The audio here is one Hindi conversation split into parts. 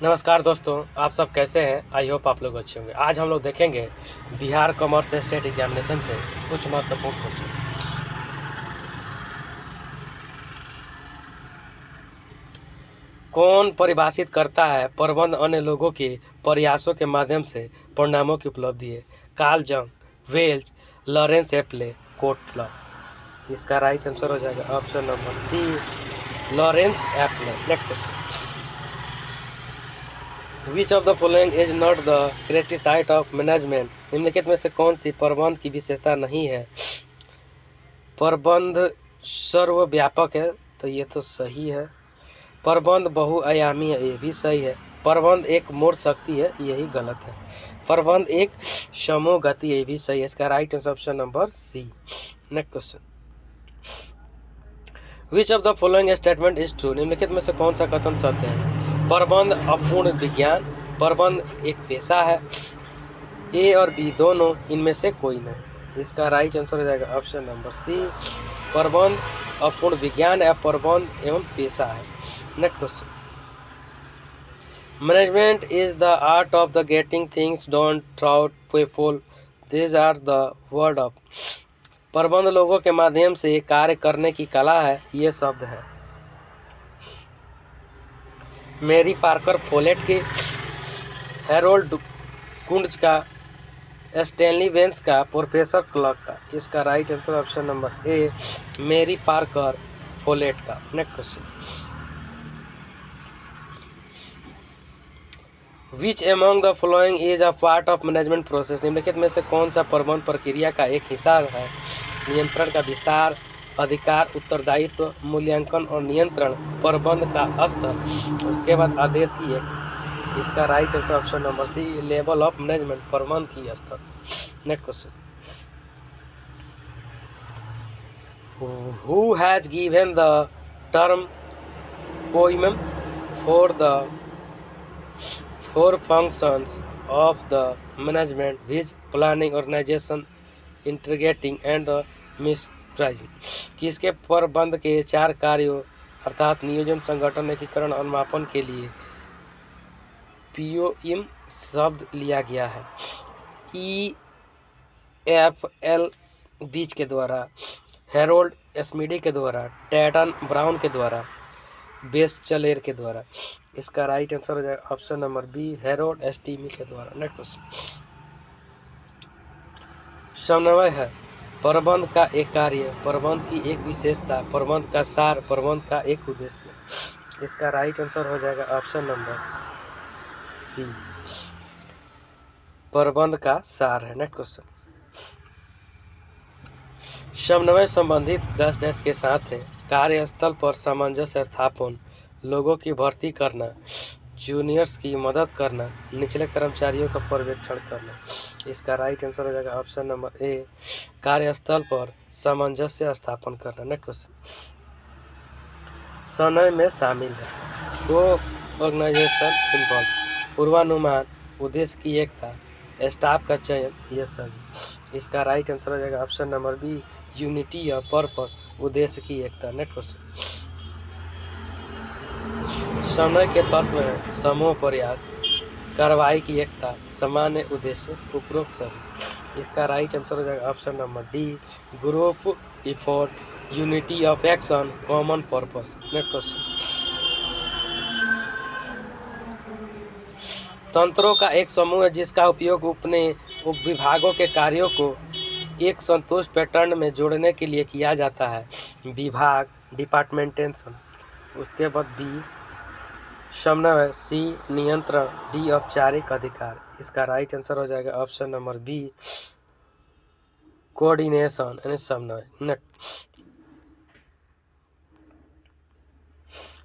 नमस्कार दोस्तों, आप सब कैसे हैं। आई होप आप लोग अच्छे होंगे। आज हम लोग देखेंगे बिहार कॉमर्स स्टेट एग्जामिनेशन से कुछ महत्वपूर्ण क्वेश्चन। कौन परिभाषित करता है प्रबंध अन्य लोगों के प्रयासों के माध्यम से परिणामों की उपलब्धि है? Carl Jung, Welch, Lawrence Appley, Kotler. इसका राइट आंसर हो जाएगा option number C, Lawrence Appley. Next question, which of the following is not the characteristic of management? निम्नलिखित में से कौन सी प्रबंध की विशेषता नहीं है? प्रबंध सर्वव्यापक है, तो ये तो सही है। प्रबंध बहुआयामी है, ये भी सही है। प्रबंध एक मूर्त शक्ति है, यही गलत है। प्रबंध एक समूह गति है, ये भी सही है। इसका right answer option number C. Next question, which of the following statement is true? निम्नलिखित में से कौन सा कथन सत्य है? प्रबंध अपूर्ण विज्ञान, प्रबंध एक पेशा है, ए और बी दोनों, इनमें से कोई नहीं। इसका राइट आंसर हो जाएगा ऑप्शन नंबर सी, प्रबंध अपूर्ण विज्ञान या प्रबंध एवं पेशा है। Next question, management is the art of the getting things done through people, this are the word of. प्रबंध लोगों के माध्यम से कार्य करने की कला है, ये शब्द है। मेरी पार्कर फोलेट की, हैरोल्ड कुंड्स का, स्टैनली वेंस का, प्रोफेसर क्लर्क का। इसका right answer option number A, Mary Parker Follett का। Next question, which among the following is a part of management process? निम्नलिखित में से कौन सा प्रबंध प्रक्रिया का एक हिस्सा है? नियंत्रण का विस्तार, अधिकार, उत्तरदायित्व, मूल्यांकन और नियंत्रण, प्रबंध का स्तर, उसके बाद आदेश की एक। इसका right answer option number C, level of management, प्रबंध की स्तर। Next question, who has given the term poem for the four functions of the management which planning, organization, integrating and the mispricing? किसके प्रबंध के चार कार्यों अर्थात नियोजन, संगठन, एकीकरण और मापन के लिए पीओएम शब्द लिया गया है? EFL बीच के द्वारा, हैरोल्ड स्मिडी के द्वारा, टैटन ब्राउन के द्वारा, बेस्चलेर के द्वारा। इसका राइट आंसर हो जाएगा ऑप्शन नंबर बी, हैरोल्ड स्टीमी के द्वारा। नेक्स्ट क्वेश्चन, समन्वय है प्रबंध का एक कार्य, प्रबंध की एक विशेषता, प्रबंध का सार, प्रबंध का एक उद्देश्य। इसका राइट आंसर हो जाएगा ऑप्शन नंबर सी, प्रबंध का सार है। नेक्स्ट क्वेश्चन, समन्वय संबंधित डैश डैश के साथ है। कार्यस्थल पर सामंजस्य स्थापन, लोगों की भर्ती करना, जूनियर्स की मदद करना, निचले कर्मचारियों का पर्यवेक्षण करना। इसका राइट आंसर हो जाएगा ऑप्शन नंबर ए, कार्यस्थल पर सामंजस्य स्थापन करना। नेक्स्ट क्वेश्चन, समन्वय में शामिल है को ऑर्गेनाइजेशन इन्वॉल्व, पूर्वानुमान, उद्देश्य की एकता, स्टाफ का चयन, ये सभी। इसका राइट आंसर हो जाएगा option number B, unity of purpose, उद्देश्य की एकता। नेक्स्ट क्वेश्चन, समन्वय के तत्व है समूह प्रयास, कार्रवाई की एकता, सामान्य उद्देश्य, उपरोक्त सभी। इसका राइट आंसर हो जाएगा option number D, group effort, unity of action, common purpose. Next question, तंत्रों का एक समूह है जिसका उपयोग अपने उपविभागों के कार्यों को एक संतुष्ट पैटर्न में जोड़ने के लिए किया जाता है। विभाग, डिपार्टमेंटेशन, उसके बाद बी समन्वय, सी नियंत्रण, डी औपचारिक अधिकार। इसका राइट आंसर हो जाएगा ऑप्शन नंबर बी, कोऑर्डिनेशन यानी समन्वय। नेक्स्ट,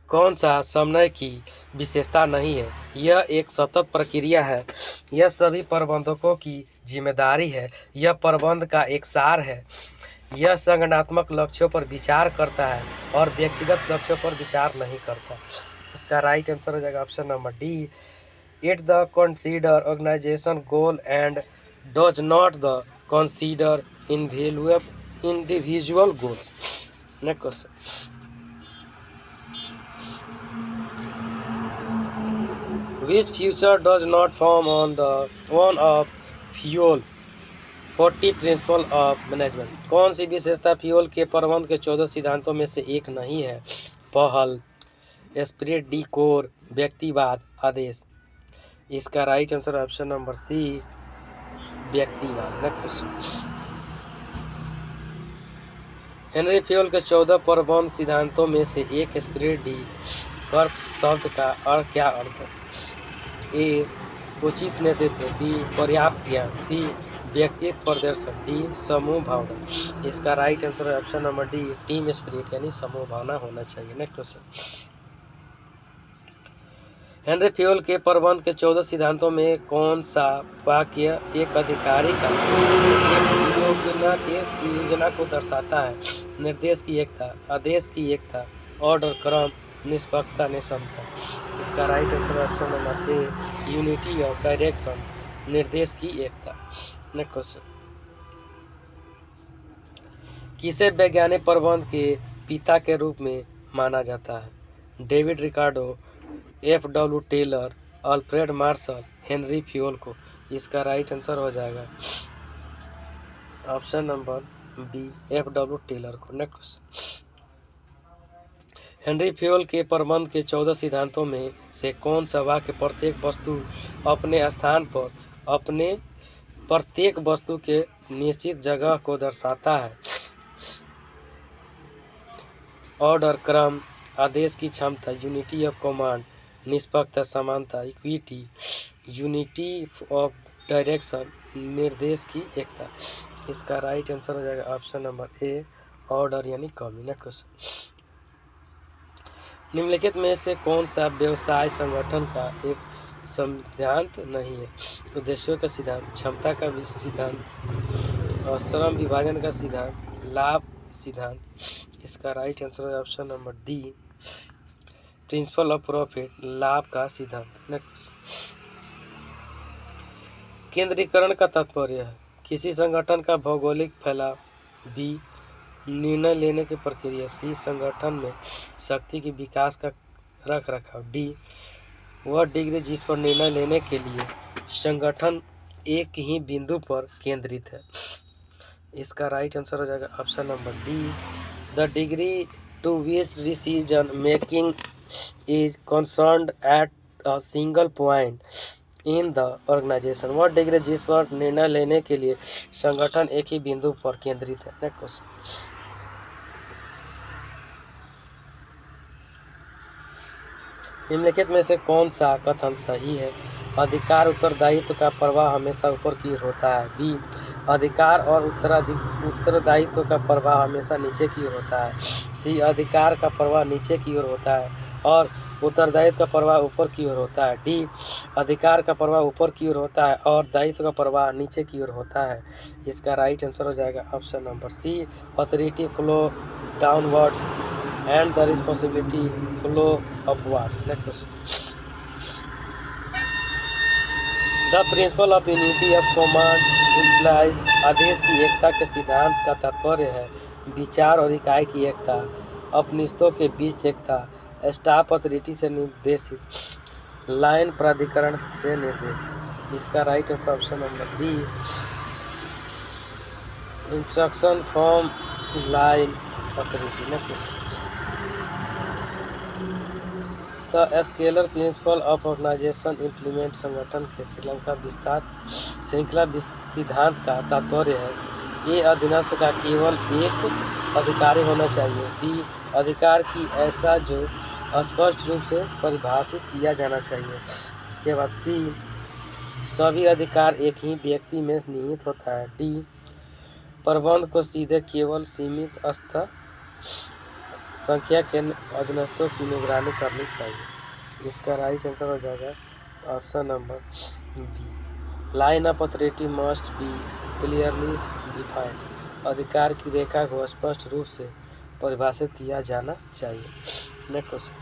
कौन सा समन्वय की विशेषता नहीं है? यह एक सतत प्रक्रिया है, यह सभी प्रबंधकों की जिम्मेदारी है, यह प्रबंध का एक सार है, यह संगठनात्मक लक्ष्यों पर विचार करता है और व्यक्तिगत लक्ष्यों पर विचार नहीं करता। इसका राइट आंसर हो जाएगा option number D, it the consider organization goal and does not the consider individual goals. Next question, Which feature does not form on the one of fuel 40 principal of management? कौन सी विशेषता फ्यूल के प्रबंध के 14 सिद्धांतों में से एक नहीं है? पहल, स्पिरिट, डी कोर, व्यक्तिवाद, आदेश। इसका right answer option number C, व्यक्तिवाद। नेक्स्ट, हेनरी फ्यूल के 14 प्रबंध सिद्धांतों में से एक स्पिरिट डी कर्व शब्द का अर्थ क्या अर्थ है? ए, उचित नेतृत्व, बी, पर्याप्त ज्ञान, सी, व्यक्तित्व प्रदर्शन, डी, समूह भावना। इसका राइट आंसर है option number D, team spirit यानी समूह भावना होना चाहिए। नेक्स्ट क्वेश्चन, हेनरी फ्यूल के प्रबंध के 14 सिद्धांतों में कौन सा वाक्य एक अधिकारी का योजना को दर्शाता है? निर्देश की एकता, आदेश की एकता, ऑर्डर, क्रम, निष्पक्षता, निशमता। इसका right answer option number A, unity of direction, निर्देश की एकता। नेक्स्ट क्वेश्चन, किसे वैज्ञानिक प्रबंध के पिता के रूप में माना जाता है? David Ricardo, F.W. Taylor, Alfred Marshall, Henry Fayol को। इसका राइट आंसर हो जाएगा option number B, F.W. Taylor को। नेक्स्ट, हेनरी फ्यूल के प्रबंध के 14 सिद्धांतों में से कौन सा वाक्य प्रत्येक वस्तु अपने स्थान पर अपने प्रत्येक वस्तु के निश्चित जगह को दर्शाता है? ऑर्डर, क्रम, आदेश की क्षमता, यूनिटी ऑफ कमांड, निष्पक्षता, समानता, इक्विटी, यूनिटी ऑफ डायरेक्शन, निर्देश की एकता। इसका राइट आंसर हो जाएगा ऑप्शन नंबर ए, ऑर्डर यानी कमी। नेक्स्ट क्वेश्चन, निम्नलिखित में से कौन सा व्यवसाय संगठन का एक सिद्धांत नहीं है? उद्देश्यों का सिद्धांत, क्षमता का सिद्धांत, और श्रम विभाजन का सिद्धांत, लाभ सिद्धांत। इसका राइट आंसर है option number D, principle of profit, लाभ का सिद्धांत। नेक्स्ट, केंद्रीकरण का तात्पर्य है किसी संगठन का भौगोलिक फैलाव, बी, निर्णय लेने की प्रक्रिया, सी, संगठन में शक्ति की विकास का रख रखाव, डी, वह डिग्री जिस पर निर्णय लेने के लिए संगठन एक ही बिंदु पर केंद्रित है। इसका राइट आंसर हो जाएगा option number D, the degree to which decision making is concerned at a single point in the organization। वह डिग्री जिस पर निर्णय लेने के लिए संगठन एक ही बिंदु पर केंद्रित है। नेक्स्ट क्वेश्चन, निम्नलिखित में से कौन सा कथन सही है? अधिकार उत्तरदायित्व का प्रवाह हमेशा ऊपर की ओर होता है, बी, अधिकार और उत्तरदायित्व का प्रवाह हमेशा नीचे की ओर होता है, सी, अधिकार का प्रवाह नीचे की ओर होता है और उत्तरदायित्व का प्रवाह ऊपर की ओर होता है, डी, अधिकार का प्रवाह ऊपर की ओर होता है और दायित्व का प्रवाह नीचे की ओर होता है। इसका राइट आंसर हो जाएगा option number C, authority flow downwards and the responsibility flow upwards. Next question, the principle of unity of command implies, आदेश की एकता के सिद्धांत का तात्पर्य है विचार और इकाई की एकता, अपनिष्ठों के बीच एकता, स्टाफ अथॉरिटी से निर्देशित, लाइन प्राधिकरण से निर्देश। इसका right answer option number D, instruction from line authority. Next, the scalar principle of organization implement, संगठन के श्रृंखला सिद्धांत का तात्पर्य है ए, अधीनस्थ का केवल एक अधिकारी होना चाहिए, बी, अधिकार की ऐसा जो स्पष्ट रूप से परिभाषित किया जाना चाहिए, उसके बाद सी, सभी अधिकार एक ही व्यक्ति में निहित होता है, डी, प्रबंध को सीधे केवल सीमित संख्या के अधीनस्थों की निगरानी करनी चाहिए। इसका राइट आंसर हो जाएगा option number B, line of authority must be clearly defined, अधिकार की रेखा को स्पष्ट रूप से परिभाषित किया जाना चाहिए। Next question,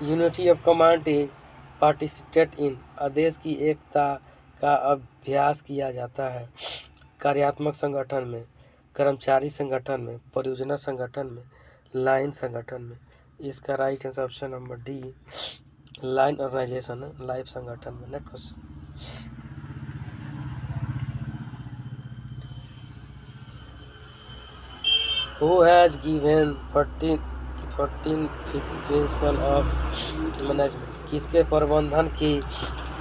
unity of command is participate in, आदेश की एकता का अभ्यास किया जाता है कार्यात्मक संगठन में, कर्मचारी संगठन में, परियोजना संगठन में, लाइन संगठन में। इसका right answer option number D, line organization है, लाइफ संगठन में। Next question, who has given 14 principle of management, किसके प्रबंधन की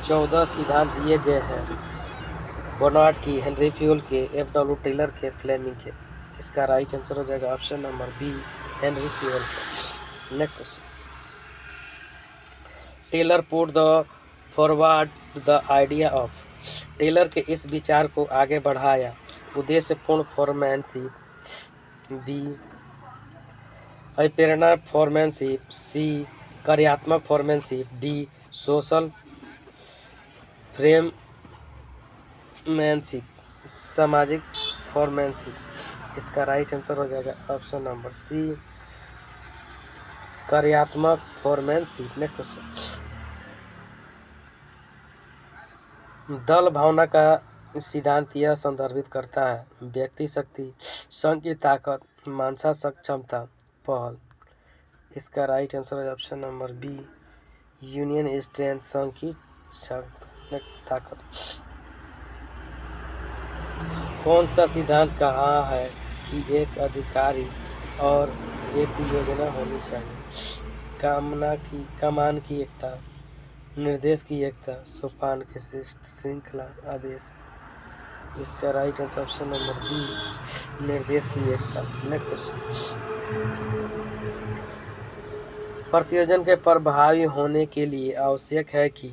14 सिद्धांत दिए गए हैं? बर्नार्ड की, हेनरी फ्यूल के, एफ.डब्ल्यू. टेलर के, फ्लेमिंग के। इसका राइट आंसर हो जाएगा option number B, Henri Fayol के। Next question, Taylor put the forward the idea of, Taylor के इस विचार को आगे बढ़ाया। उद्देश्यपूर्ण फॉर्मैनशिप, बी अप्रेरणा फॉर्मैनशिप, सी कार्यात्मक फॉर्मैनशिप, डी सोशल फ्रेममैनशिप, सामाजिक फॉर्मैनशिप। इसका राइट आंसर हो जाएगा ऑप्शन नंबर सी, कार्यात्मक फॉर्मैनशिप। नेक्स्ट क्वेश्चन, दल भावना का सिद्धांत यह संदर्भित करता है व्यक्ति शक्ति, संघ की ताकत, मानसा सक्षमता, पहल। इसका राइट आंसर है option number B, union strength, संघ की ताकत। कौन सा सिद्धांत कहा है कि एक अधिकारी और एक योजना होनी चाहिए? कमान की एकता, निर्देश की एकता, सोपान की श्रृंखला, आदेश। इसका right answer option number B, निर्देश की एकता। नेक्स्ट क्वेश्चन, प्रतियोजन के प्रभावी होने के लिए आवश्यक है कि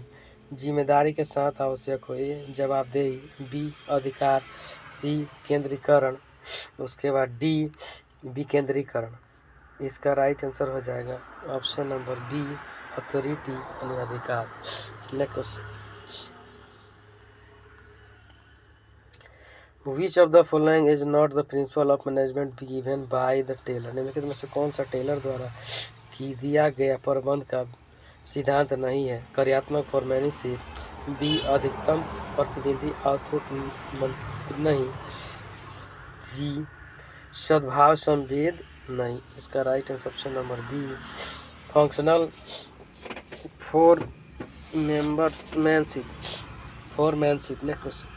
जिम्मेदारी के साथ आवश्यक हो। ए जवाबदेही, बी अधिकार, सी केंद्रीकरण, उसके बाद डी विकेंद्रीकरण। इसका राइट आंसर हो जाएगा ऑप्शन नंबर बी, अथॉरिटी यानी अधिकार। Next question, which of the following is not the principle of management given by the Taylor, निम्नलिखित में से कौन सा टेलर द्वारा की दिया गया प्रबंध का सिद्धांत नहीं है? कार्यात्मक फॉर्मैनशिप, बी अधिकतम प्रतिनिधि आउटपुट नहीं, जी सद्भाव संवेद नहीं। इसका right answer option number B, functional foremanship. Next question,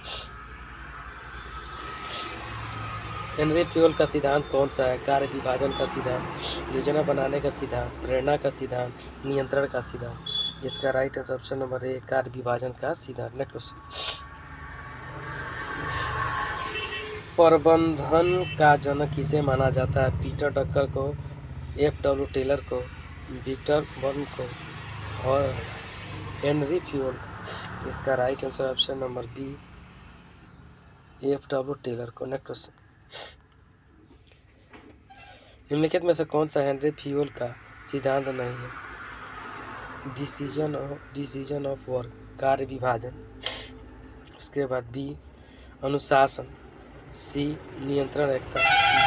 Henri Fayol का सिद्धांत कौन सा है? कार्य विभाजन का सिद्धांत, योजना बनाने का सिद्धांत, प्रेरणा का सिद्धांत, नियंत्रण का सिद्धांत। इसका राइट आंसर ऑप्शन नंबर ए, कार्य विभाजन का सिद्धांत। नेक्स्ट क्वेश्चन, प्रबंधन का जनक किसे माना जाता है? पीटर ड्रकर को, एफ.डब्ल्यू. टेलर को, विक्टर बर्न को और हेनरी फ्यूल को। इसका right answer option number B, F W. Taylor को। नेक्स्ट क्वेश्चन, निम्नलिखित में से कौन सा हेनरी फ्यूल का सिद्धांत नहीं है? डिसीजन ऑफ वर्क, कार्य विभाजन, उसके बाद बी अनुशासन, सी नियंत्रण एकता,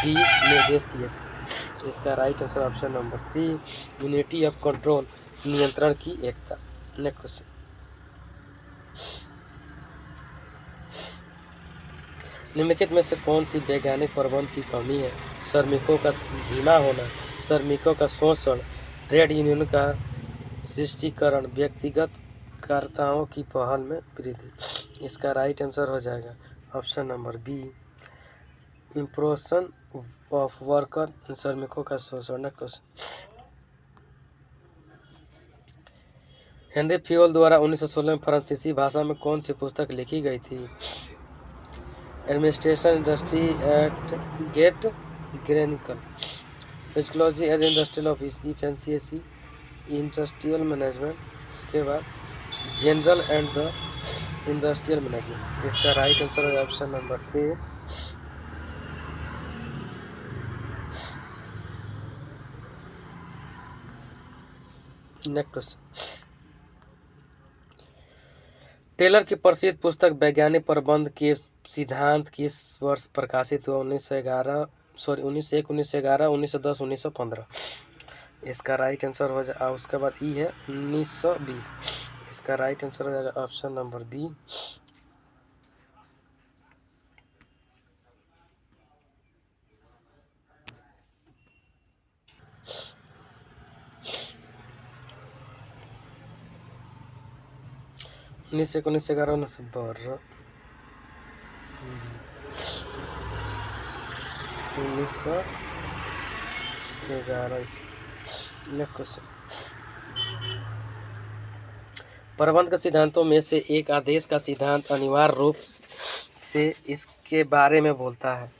डी निर्देश की एकता। इसका right answer option number C, unity of control, नियंत्रण की एकता। नेक्स्ट क्वेश्चन, निम्नलिखित में से कौन सी वैज्ञानिक प्रबंध की कमी है? श्रमिकों का धीमा होना, श्रमिकों का शोषण, ट्रेड यूनियन का सृष्टिकरण, व्यक्तिगत कर्ताओं की पहल में वृद्धि। इसका राइट आंसर हो जाएगा option number B, impression of worker, श्रमिकों का शोषण। नेक्स्ट क्वेश्चन, हेनरी फ्यूल द्वारा 1916 में फ्रांसीसी भाषा में कौन सी पुस्तक लिखी गई थी? एडमिनिस्ट्रेशन इंडस्ट्री एट गेट ग्रेनिकल, psychology as industrial office, efficiency industrial management, उसके बाद general and the industrial management. इसका राइट आंसर है option number A, next question, Taylor की प्रसिद्ध पुस्तक वैज्ञानिक प्रबंध के सिद्धांत किस वर्ष प्रकाशित हुआ? 1911, 1910, 1915। इसका राइट आंसर हो जाए, उसके बाद ई है 1920। इसका राइट आंसर हो जाएगा ऑप्शन नंबर बी, 19 11 19 1911 क्वेश्चन। प्रबंध के सिद्धांतों में से एक आदेश का सिद्धांत अनिवार्य रूप से इसके बारे में बोलता है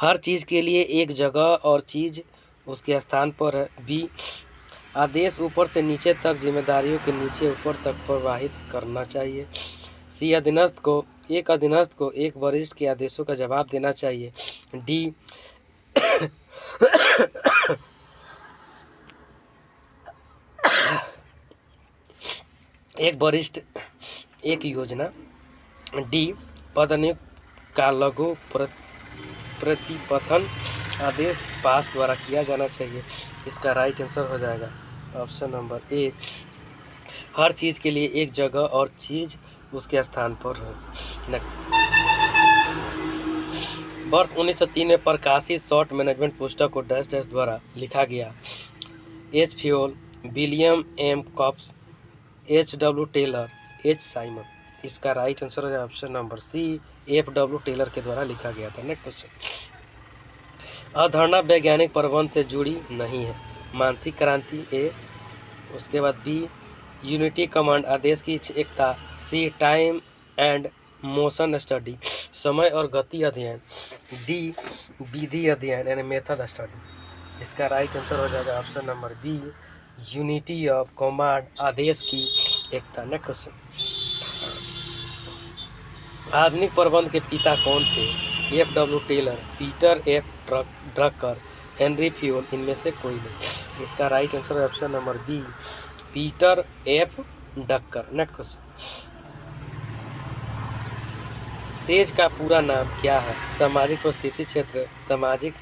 हर चीज़ के लिए एक जगह और चीज़ उसके स्थान पर है। बी आदेश ऊपर से नीचे तक जिम्मेदारियों के नीचे ऊपर तक प्रवाहित करना चाहिए। सी अधीनस्थ को एक वरिष्ठ के आदेशों का जवाब देना चाहिए। डी एक वरिष्ठ एक योजना। डी पदनियुक्त का लघु प्रतिपथन आदेश पास द्वारा किया जाना चाहिए। इसका राइट आंसर हो जाएगा ऑप्शन नंबर ए हर चीज़ के लिए एक जगह और चीज़ उसके स्थान पर है। वर्ष 1903 में प्रकाशित शॉर्ट मैनेजमेंट पुस्तक को डैश डैश द्वारा लिखा गया। H Fayol, William M Cops, H W Taylor, H Simon. इसका राइट आंसर हो जाएगा option number C F W Taylor के द्वारा लिखा गया था। Next question. अवधारणा वैज्ञानिक प्रबंध से जुड़ी नहीं है। मानसिक क्रांति ए। उसके बाद बी यूनिटी कमांड आदेश की एकता। C time and motion study समय और गति अध्ययन। डी विधि अध्ययन यानी मेथड स्टडी। इसका राइट आंसर हो जाएगा option number B unity of command आदेश की एकता। Next question. आधुनिक प्रबंध के पिता कौन थे? F W Taylor, Peter F Drucker, Henry Fayol, इनमें से कोई नहीं। इसका राइट आंसर है option number B Peter F Drucker. Next question. SEZ का पूरा नाम क्या है? सामाजिक परिस्थिति क्षेत्र, सामाजिक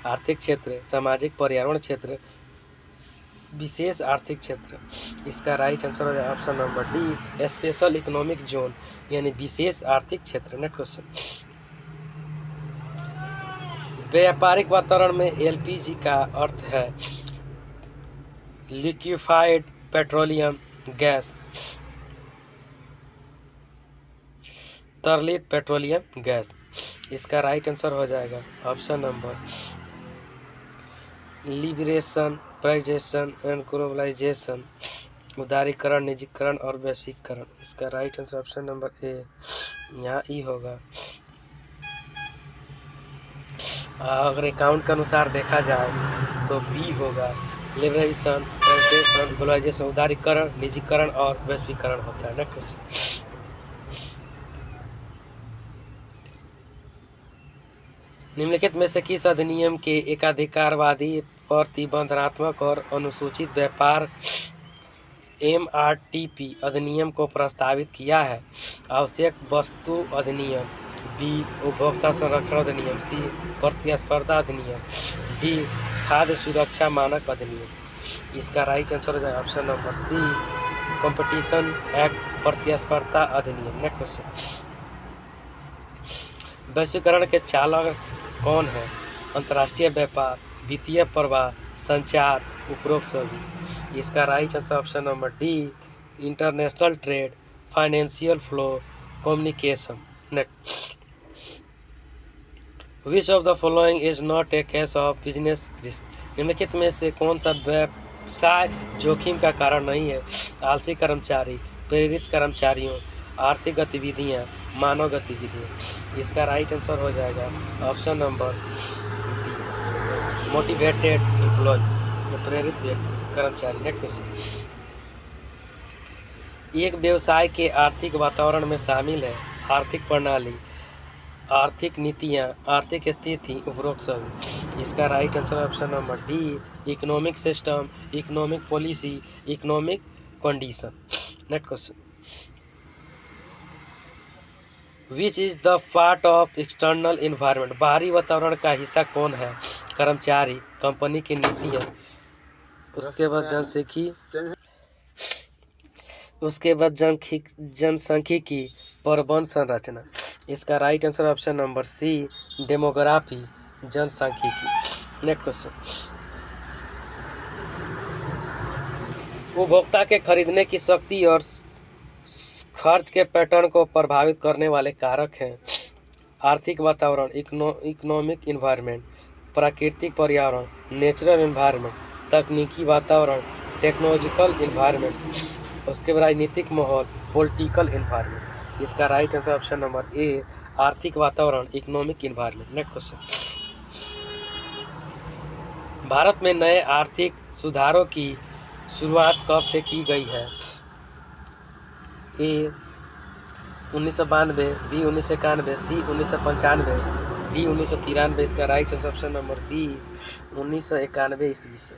आर्थिक क्षेत्र, सामाजिक पर्यावरण क्षेत्र, विशेष आर्थिक क्षेत्र। इसका राइट आंसर है option number D special economic zone यानी विशेष आर्थिक क्षेत्र। Next question. व्यापारिक वातावरण में एलपीजी का अर्थ है लिक्विफाइड पेट्रोलियम गैस, तरलित पेट्रोलियम गैस। इसका राइट आंसर हो जाएगा option number liberation, privatisation and globalisation, उदारीकरण, निजीकरण और वैश्वीकरण। इसका right answer option number A यहाँ ई होगा। अगर अकाउंट के अनुसार देखा जाए तो बी होगा। लिबरेशन, प्राइवेटाइजेशन, ग्लोबलाइजेशन, उदारीकरण, निजीकरण और वैश्वीकरण होता है। Next question. निम्नलिखित में से किस अधिनियम के एकाधिकारवादी प्रतिबंधात्मक और अनुसूचित व्यापार MRTP अधिनियम को प्रस्तावित किया है? आवश्यक वस्तु अधिनियम, बी उपभोक्ता संरक्षण अधिनियम, सी प्रतिस्पर्धा अधिनियम, डी खाद्य सुरक्षा मानक अधिनियम। इसका राइट आंसर हो जाएगा option number C competition act, प्रतिस्पर्धा अधिनियम। Next question. वैश्वीकरण के चालक कौन है? अंतर्राष्ट्रीय व्यापार, वित्तीय प्रवाह, संचार, उपरोक्त सभी। इसका right answer option number D international trade, financial flow, communication. Next. Which of the following is not a case of business risk? निम्नलिखित में से कौन सा व्यवसाय जोखिम का कारण नहीं है? आलसी कर्मचारी, प्रेरित कर्मचारियों, आर्थिक गतिविधियां, मानव गतिविधियां। इसका राइट आंसर हो जाएगा ऑप्शन नंबर मोटिवेटेड एम्प्लॉय, प्रेरित कर्मचारी। Next question. एक व्यवसाय के आर्थिक वातावरण में शामिल है आर्थिक प्रणाली, आर्थिक नीतियाँ, आर्थिक स्थिति, उपरोक्त सभी। इसका right answer option number D economic system, economic policy, economic condition. Next question. Which is the part of external environment? बाहरी वातावरण का हिस्सा कौन है? कर्मचारी, कंपनी की नीतियाँ, उसके बाद जनसांख्यिकी, प्रबंध संरचना। इसका right answer option number C demography, जनसांख्यिकी। Next question. उपभोक्ता के खरीदने की शक्ति और खर्च के पैटर्न को प्रभावित करने वाले कारक हैं आर्थिक वातावरण, इकोनॉमिक इन्वायरमेंट, प्राकृतिक पर्यावरण, नेचुरल इन्वायरमेंट, तकनीकी वातावरण, टेक्नोलॉजिकल इन्वायरमेंट, उसके बाद राजनीतिक माहौल, पॉलिटिकल इन्वायरमेंट। इसका राइट आंसर ऑप्शन नंबर ए, आर्थिक वातावरण, economic environment. Next question, Bharat में नए आर्थिक सुधारों की शुरुआत कब से की गई है? A 1992, B 1991, C 1995, D 1993। इसका right answer option number B 1991 ईस्वी से।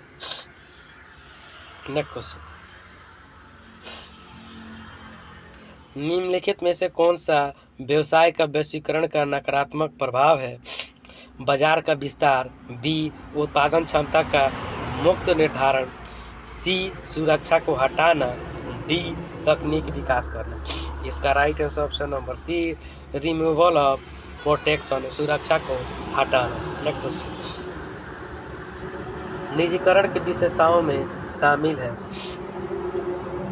नेक्स्ट क्वेश्चन, निम्नलिखित में से कौन सा व्यवसाय का वैश्वीकरण का नकारात्मक प्रभाव है? बाजार का विस्तार, बी उत्पादन क्षमता का मुक्त निर्धारण, सी सुरक्षा को हटाना, डी तकनीक विकास करना। इसका right answer option number C, removal of protection, सुरक्षा को हटाना। नेक्स्ट क्वेश्चन, निजीकरण की विशेषताओं में शामिल है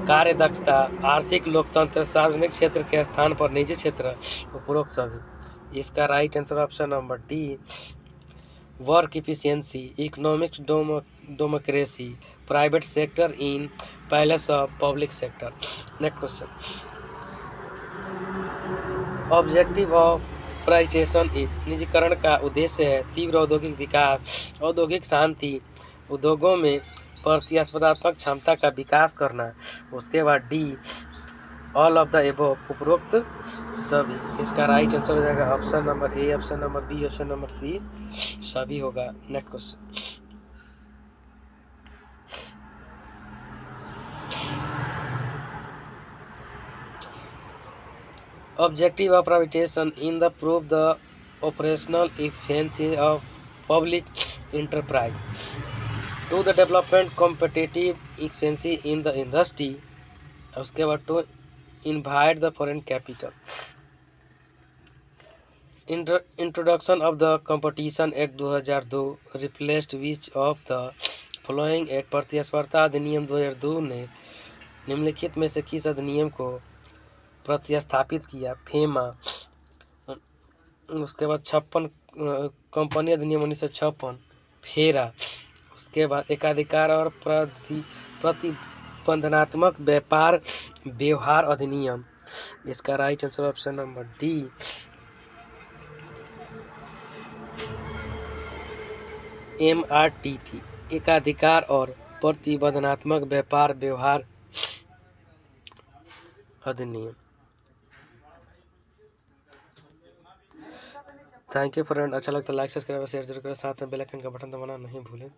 कार्य दक्षता, आर्थिक लोकतंत्र, सार्वजनिक क्षेत्र के स्थान पर निजी क्षेत्र, उपरोक्त सभी। इसका right answer option number D, work efficiency, economic democracy, private sector in palace of public sector. Next question, objective of privatisation is, निजीकरण का उद्देश्य है तीव्र औद्योगिक विकास, औद्योगिक शांति, उद्योगों में प्रतिस्पर्धात्मक क्षमता का विकास करना। उसके बाद D, all of the above, उपरोक्त सभी। इसका राइट आंसर हो जाएगा option number A, option number B, option number C, सभी होगा। Next question, objective of privatization in the prove the operational efficiency of public enterprise to the development competitive efficiency in the industry। उसके बाद to invite the foreign capital, introduction of the competition act 2002 replaced which of the following act। प्रतिस्पर्धा अधिनियम 2002 ने निम्नलिखित में से किस अधिनियम को प्रतिस्थापित किया? फेमा, उसके बाद 56 कंपनी अधिनियम 1956, फेरा, उसके बाद एकाधिकार और प्रतिबंधनात्मक व्यापार व्यवहार अधिनियम। इसका right answer option number D, MRTP, एकाधिकार और प्रतिबंधनात्मक व्यापार व्यवहार अधिनियम। थैंक यू फ्रेंड, अच्छा लगता है लाइक सब्सक्राइब शेयर जरूर करें, साथ में बेल आइकन का बटन दबाना नहीं भूलें।